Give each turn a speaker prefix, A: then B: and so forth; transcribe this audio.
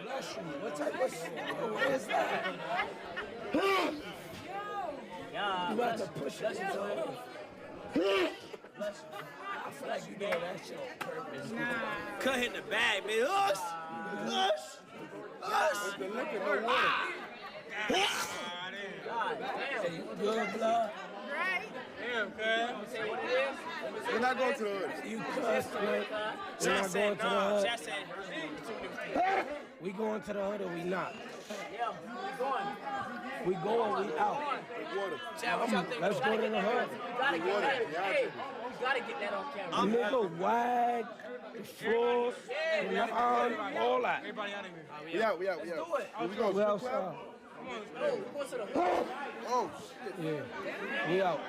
A: Bless you. What type of where is that? You about to push it. I feel like you doing that shit on purpose.
B: Cut hit the bag, man. Hush!
A: The liquor, no water. Hey, you good, blood?
C: Right.
B: Damn, cuz. Say what it is?
D: We're not going to the hood.
A: You cussed, man. We're
B: Chat
A: not
B: said
A: going to the
B: no.
A: hood.
B: Chat said
A: We going to the hood or we not?
B: yeah,
A: We going, we out.
B: Chat, what y'all think?
A: Let's go to the hood.
B: You gotta get that. Hey, you gotta get that on camera.
A: Nigga, wag, the floors, the arm, all that.
D: We out. We go.
A: We outside.
D: Oh, shit.
A: Yeah, we out.